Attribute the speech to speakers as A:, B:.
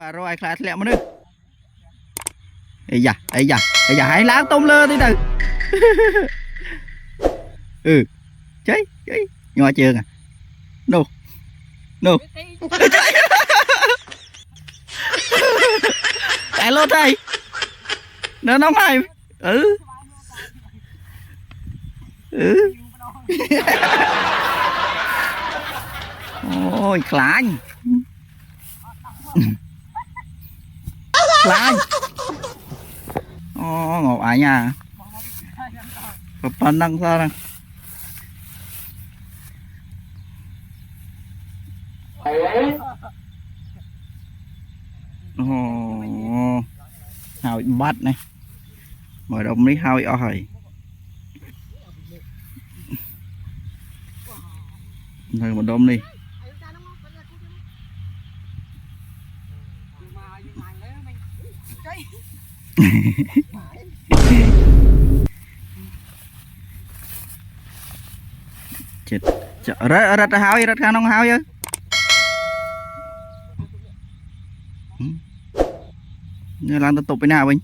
A: rồi ai khai lẹ mà nữa ấy da hãy láng tôm lơ đi từ ừ chơi nhỏ trường à no tại lô thầy nó nóng này ừ ôi khlánh ngộ ai nha phần năng sao nè hào bị bắt này mở đồng đi hào bị ỏi rồi một đom đi chết rất hào rất khá nông hào chứ như là tôi tục bên nào mình